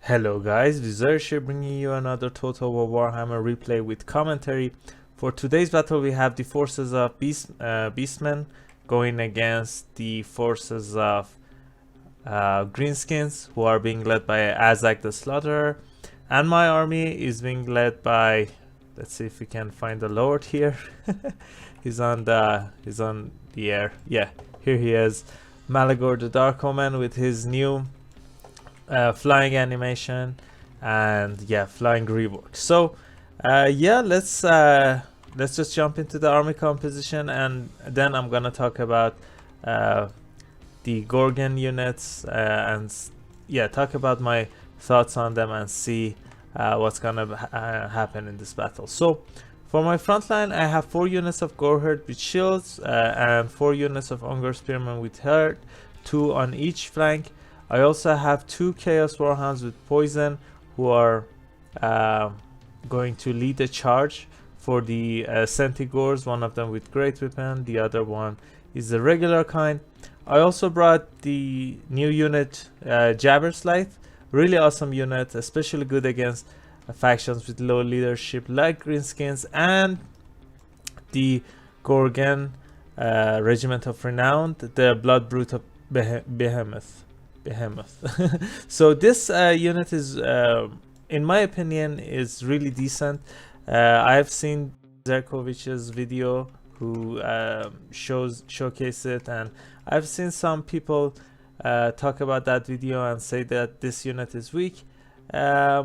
Hello guys, Zerkovich here bringing you another Total War Warhammer replay with commentary. For today's battle we have the forces of Beastmen going against the forces of Greenskins, who are being led by Azag the Slaughterer, and my army is being led by, let's see if we can find the Lord here. he's on the air. Yeah, here he is, Malagor the Dark Omen, with his new flying animation and yeah, flying rework. So yeah, let's just jump into the army composition, and then I'm gonna talk about the Ghorgon units and yeah, talk about my thoughts on them and see what's gonna happen in this battle. So for my front line, I have 4 units of Gorherd with shields and 4 units of Unger Spearmen with herd, 2 on each flank. I also have 2 Chaos Warhounds with poison, who are going to lead the charge for the Centigores, one of them with great weapon, the other one is the regular kind. I also brought the new unit Jabberslite, really awesome unit, especially good against factions with low leadership like Greenskins, and the Ghorgon Regiment of Renown, the Blood Brute of Behemoth. So this unit is in my opinion is really decent. I've seen Zerkovich's video who showcase it, and I've seen some people talk about that video and say that this unit is weak. I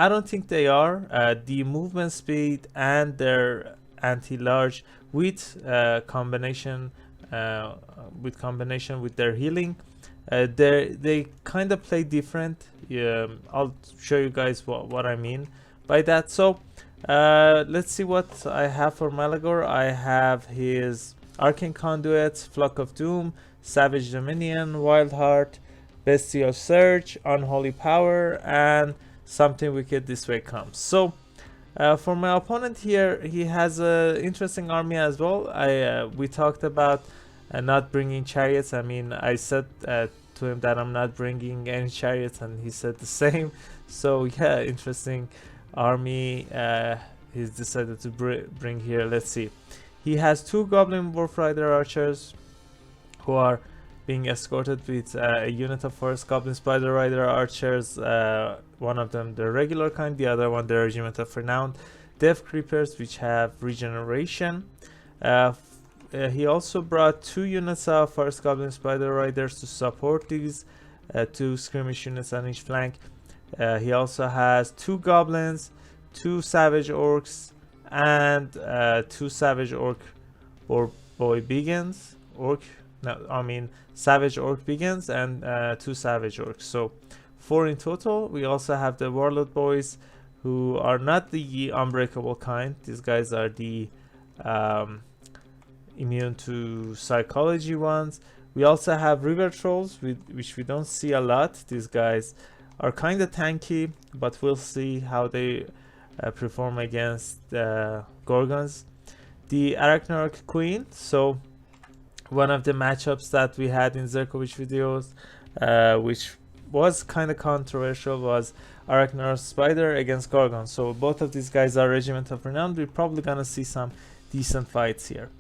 don't think they are. The movement speed and their anti-large with combination with their healing, they kind of play different. I'll show you guys what I mean by that. So let's see what I have for Malagor. I have his Arcane Conduits, Flock of Doom, Savage Dominion, Wild Heart, Bestial Surge, Unholy Power, and Something Wicked This Way Comes. So for my opponent here, he has an interesting army as well. We talked about not bringing chariots. I mean, I said to him that I'm not bringing any chariots, and he said the same. So yeah, interesting army he's decided to bring here. Let's see. He has 2 Goblin Wolf Rider archers who are being escorted with a unit of Forest Goblin Spider Rider archers, one of them the regular kind, the other one the Regiment of Renown Death Creepers, which have regeneration. He also brought 2 units of Forest Goblin Spider Riders to support these 2 skirmish units on each flank. He also has 2 Goblins, 2 Savage Orcs, and 2 Savage Orc or Boy Begins. Savage Orc Begins and 2 Savage Orcs. So 4 in total. We also have the Warlord Boys, who are not the unbreakable kind. These guys are the immune to psychology ones. We also have River Trolls, which we don't see a lot. These guys are kind of tanky, but we'll see how they perform against Gorgons. The Arachnarok Queen. So one of the matchups that we had in Zerkovich videos, which was kind of controversial, was Arachnarok Spider against Ghorgon. So both of these guys are Regiment of Renown. We're probably gonna see some decent fights here.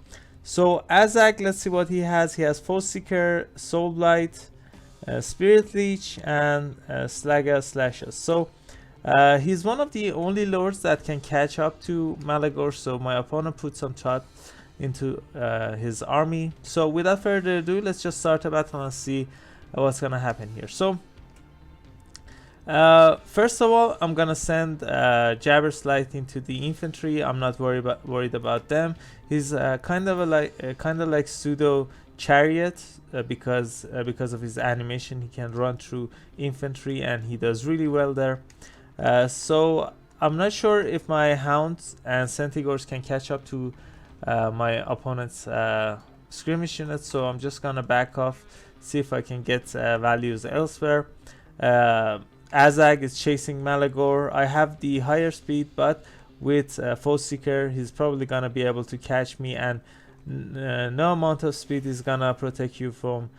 So Azag, let's see what he has. He has Foe Seeker, Soul Blight, Spirit Leech, and Slaga Slashes. So he's one of the only lords that can catch up to Malagor, so my opponent put some thought into his army. So without further ado, let's just start a battle and see what's gonna happen here. So first of all, I'm gonna send Jabberslite into the infantry. I'm not worried about them. He's kind of like pseudo chariot because of his animation. He can run through infantry and he does really well there. So I'm not sure if my hounds and Centigores can catch up to my opponent's skirmish units. So I'm just gonna back off, see if I can get values elsewhere. Azag is chasing Malagor. I have the higher speed, but with Foe Seeker, he's probably gonna be able to catch me, and no amount of speed is gonna protect you from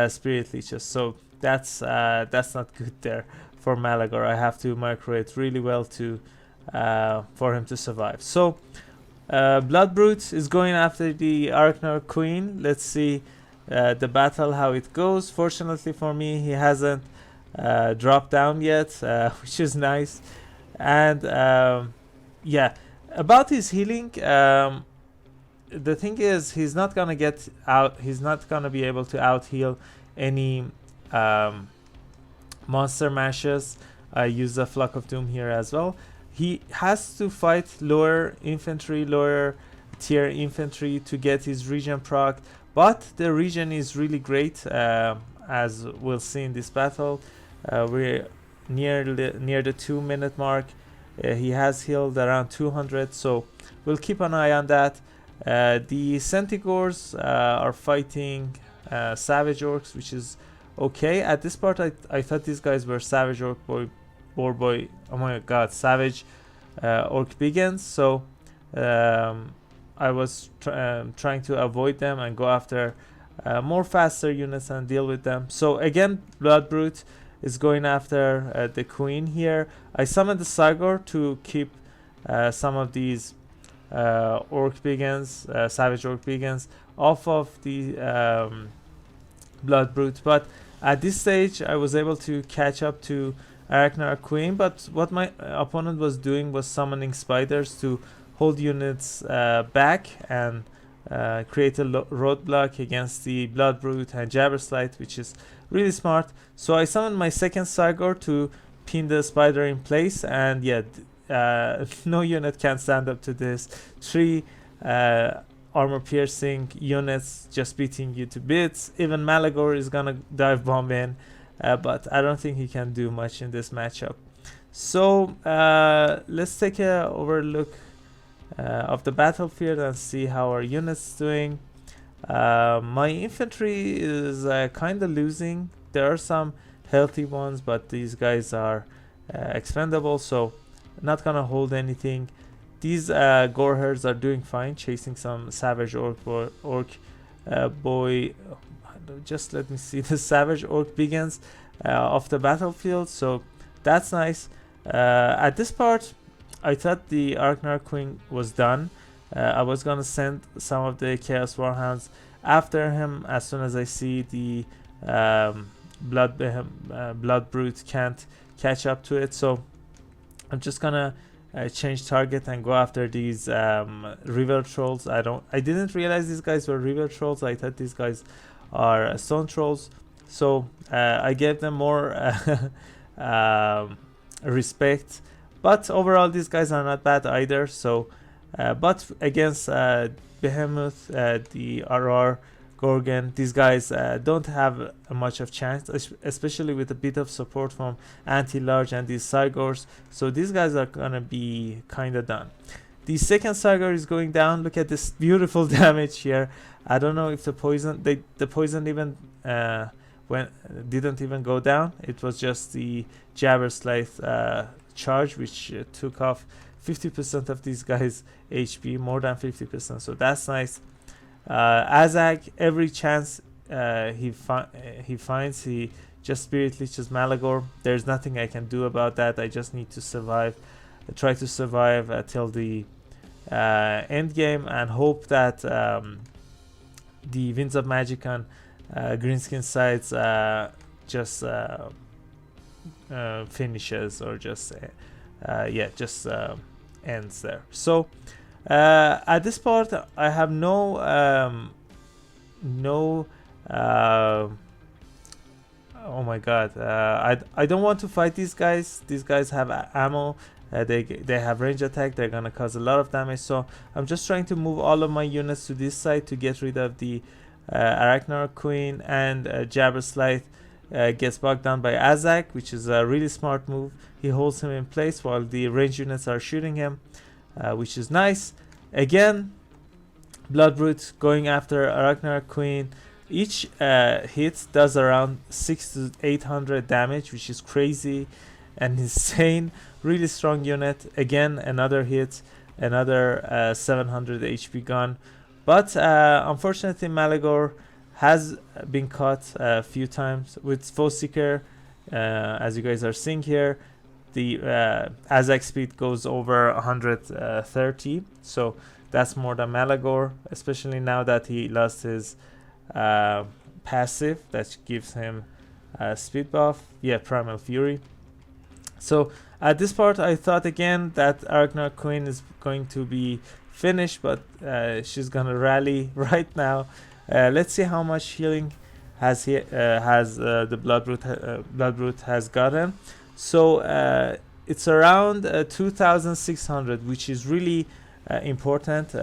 Spirit Leeches. So that's not good there for Malagor. I have to micro it really well to for him to survive. So Blood Brute is going after the Arknar Queen. Let's see the battle, how it goes. Fortunately for me, he hasn't dropped down yet, which is nice. And yeah, about his healing, the thing is, he's not gonna get out. He's not gonna be able to out heal any monster mashes. I use the Flock of Doom here as well. He has to fight lower infantry, lower tier infantry to get his region proc, but the region is really great, as we'll see in this battle. We're near the 2-minute mark. He has healed around 200, so we'll keep an eye on that. The Centigores are fighting Savage Orcs, which is okay. At this part, I thought these guys were Savage Orc Boar Boy. Oh my god, Savage Orc Begins. So I was trying to avoid them and go after more faster units and deal with them. So again, Blood Brute is going after the Queen here. I summoned the Sagor to keep some of these Orc Begins, Savage Orc Begins off of the Blood Brute, but at this stage I was able to catch up to Arachnar Queen. But what my opponent was doing was summoning spiders to hold units back and create a roadblock against the Blood Brute and Jabberslite, which is really smart. So I summoned my second Sagor to pin the spider in place, and yeah, no unit can stand up to this. 3 armor piercing units just beating you to bits. Even Malagor is gonna dive bomb in, but I don't think he can do much in this matchup. So let's take a overlook of the battlefield and see how our units doing. My infantry is kind of losing. There are some healthy ones, but these guys are expendable, so not gonna hold anything. These Gorherds are doing fine, chasing some Savage Orc boy. Just let me see. The Savage Orc Begins off the battlefield, so that's nice. At this part, I thought the Arknar Queen was done. I was gonna send some of the Chaos Warhounds after him as soon as I see the Blood Brute can't catch up to it. So I'm just gonna change target and go after these river trolls. I didn't realize these guys were river trolls. I thought these guys are stone trolls. So I gave them more respect. But overall, these guys are not bad either. So, but against Behemoth, the RR, Ghorgon, these guys don't have much of chance, especially with a bit of support from anti-large and these Sagors. So these guys are gonna be kind of done. The second Sagor is going down. Look at this beautiful damage here. I don't know if the poison even didn't even go down. It was just the Jabberslite charge, which took off 50% of these guys' HP, more than 50%. So that's nice. Azag, every chance he finds, he just spirit leeches Malagor. There's nothing I can do about that. I just need to survive, try to survive till the end game, and hope that the Winds of Magic on Greenskin sides just finishes, or just ends there. So at this part I have no oh my god, I don't want to fight these guys. These guys have ammo, they have range attack, they're gonna cause a lot of damage. So I'm just trying to move all of my units to this side to get rid of the Arachnar Queen, and Jabberslite gets bogged down by Azak, which is a really smart move. He holds him in place while the range units are shooting him, which is nice. Again, Blood Brute going after Arachnar Queen. Each hit does around 600 to 800 damage, which is crazy and insane. Really strong unit. Again, another hit, another 700 HP gun. But unfortunately, Malagor has been caught a few times with Foe Seeker. As you guys are seeing here, the Azak speed goes over 130, so that's more than Malagor, especially now that he lost his passive that gives him speed buff. Yeah, Primal Fury. So at this part I thought again that Aragnar Queen is going to be finished, but she's gonna rally right now. Let's see how much healing has the Bloodbrute has gotten. So it's around 2600, which is really important.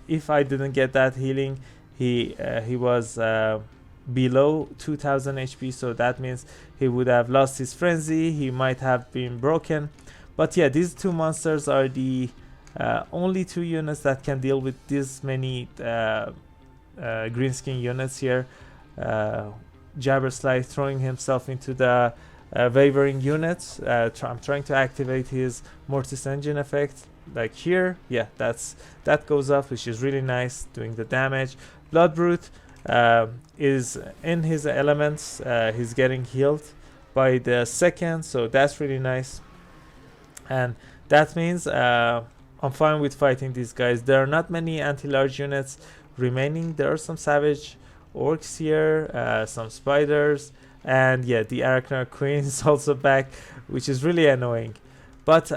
If I didn't get that healing, he was below 2000 HP, so that means he would have lost his frenzy, he might have been broken. But yeah, these two monsters are the only two units that can deal with this many Greenskin units here. Jabberslide throwing himself into the wavering units. I'm trying to activate his Mortis Engine effect, like here. Yeah, that goes off, which is really nice, doing the damage. Bloodbrute is in his elements. He's getting healed by the second, so that's really nice. And that means I'm fine with fighting these guys. There are not many anti-large units remaining. There are some savage orcs here, some spiders, and yeah, the Aragnar Queen is also back, which is really annoying. But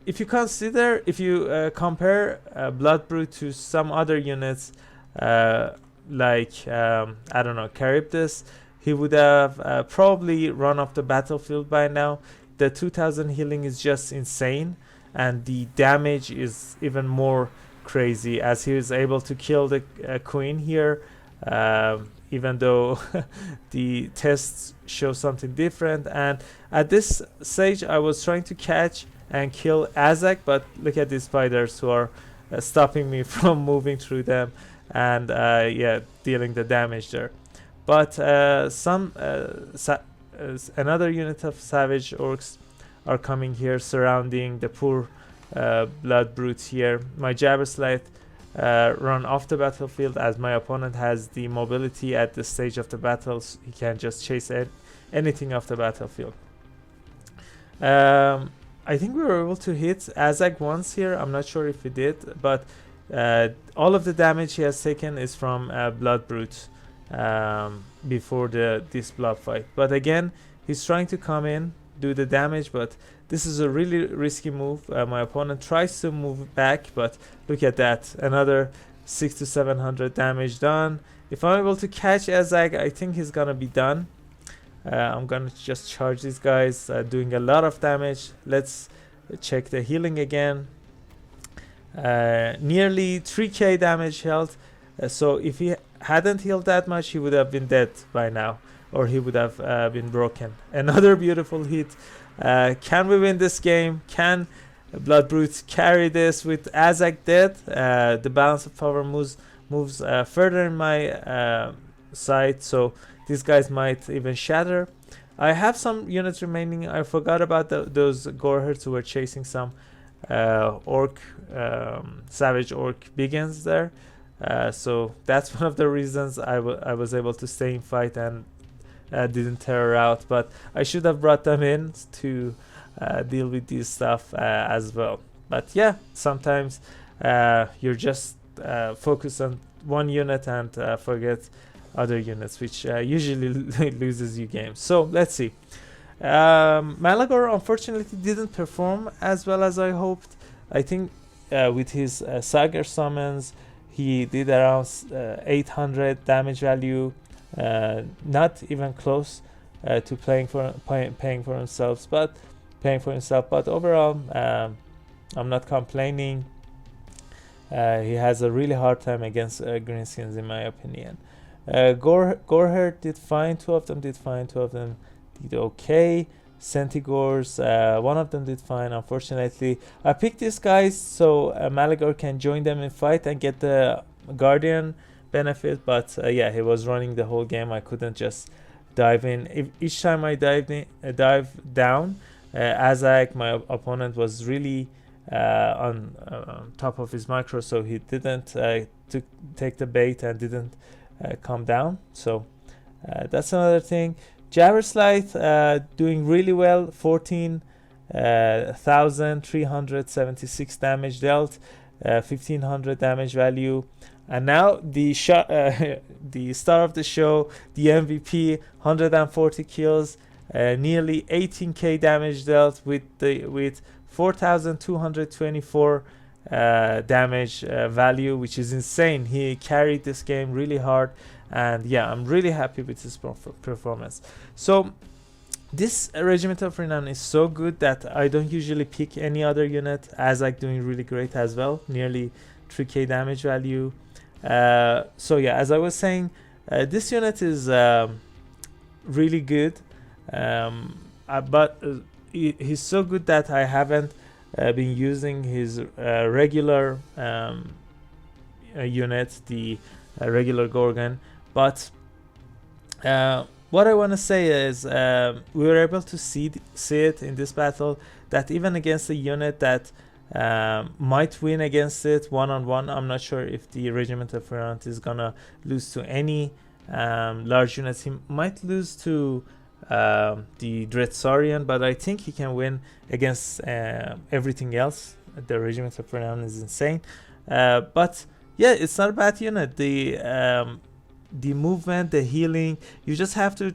if you compare Bloodbrute to some other units, like I don't know, Charybdis, he would have probably run off the battlefield by now. The 2000 healing is just insane, and the damage is even more crazy, as he is able to kill the queen here, even though the tests show something different. And at this stage I was trying to catch and kill Azak, but look at these spiders who are stopping me from moving through them, and yeah, dealing the damage there. But another unit of savage orcs are coming here, surrounding the poor blood brutes here. My Jabberslide run off the battlefield, as my opponent has the mobility at this stage of the battle, so he can just chase anything off the battlefield. I think we were able to hit Azak once here. I'm not sure if we did, but all of the damage he has taken is from blood brute before this blob fight. But again, he's trying to come in, do the damage, but this is a really risky move. My opponent tries to move back, but look at that, another 600 to 700 damage done. If I'm able to catch Azak, I think he's gonna be done. I'm gonna just charge these guys, doing a lot of damage. Let's check the healing again. Nearly 3k damage health. So if he hadn't healed that much, he would have been dead by now, or he would have been broken. Another beautiful hit. Can we win this game? Can Bloodbrute carry this with Azak dead? The balance of power moves further in my side, so these guys might even shatter. I have some units remaining. I forgot about those Gorherds who were chasing some savage orc biggins there. So that's one of the reasons I was able to stay in fight and didn't tear out, but I should have brought them in to deal with this stuff as well. But yeah, sometimes you're just focused on one unit and forget other units, which usually loses you games. So let's see. Malagor unfortunately didn't perform as well as I hoped. I think with his Sagar summons he did around 800 damage value, not even close to paying for himself. But overall, I'm not complaining. He has a really hard time against Greenskins, in my opinion. Gorher did fine. Two of them did fine. Two of them did okay. Centigores, one of them did fine. Unfortunately, I picked these guys so Malagor can join them in fight and get the Guardian benefit. But yeah, he was running the whole game. I couldn't just dive in. Each time I dive down, Azak, my opponent, was really on top of his micro, so he didn't take the bait and didn't come down. So that's another thing. Jabberslite doing really well, 14,376 damage dealt, 1500 damage value. And now the the star of the show, the MVP, 140 kills, nearly 18k damage dealt with 4,224 damage value, which is insane. He carried this game really hard, and yeah, I'm really happy with his performance. So this Regiment of Renown is so good that I don't usually pick any other unit. Azak doing really great as well, nearly 3k damage value. So yeah, as I was saying, this unit is really good, but he's so good that I haven't been using his regular unit, the regular Ghorgon. But what I want to say is we were able to see it in this battle, that even against a unit that might win against it one-on-one, I'm not sure if the Regiment of Renown is gonna lose to any large units. He might lose to the Dreadsarian, but I think he can win against everything else. The Regiment of Renown is insane. But yeah, it's not a bad unit. The movement, the healing, you just have to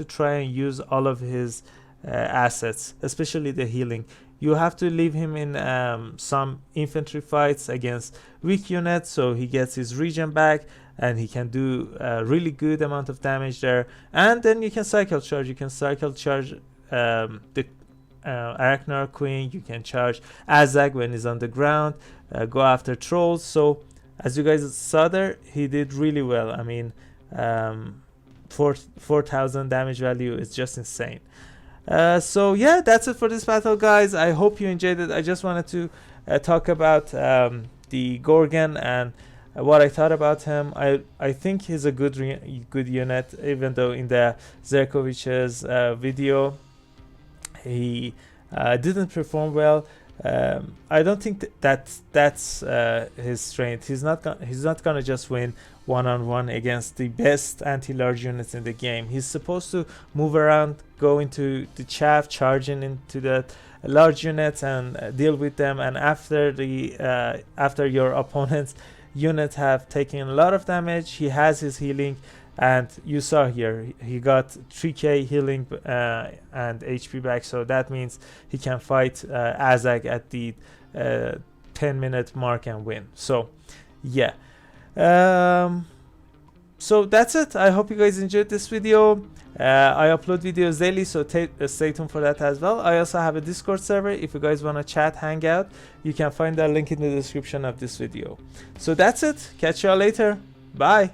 try and use all of his assets, especially the healing. You have to leave him in some infantry fights against weak units, so he gets his regen back and he can do a really good amount of damage there. And then you can cycle charge. You can cycle charge the Arachnar Queen. You can charge Azag when he's on the ground. Go after trolls. So as you guys saw there, he did really well. I mean, 4,000 damage value is just insane. So yeah, that's it for this battle, guys. I hope you enjoyed it. I just wanted to talk about the Ghorgon and what I thought about him. I think he's a good unit, even though in the Zerkovich's video he didn't perform well. I don't think that's his strength. He's not gonna just win one-on-one against the best anti-large units in the game. He's supposed to move around, go into the chaff, charging into the large units and deal with them. And after your opponent's units have taken a lot of damage, he has his healing, and you saw here he got 3k healing and HP back. So that means he can fight Azag at the 10-minute mark and win. So yeah, so that's it. I hope you guys enjoyed this video. I upload videos daily, so stay tuned for that as well. I also have a Discord server. If you guys want to chat, hang out, you can find that link in the description of this video. So that's it. Catch y'all later. Bye.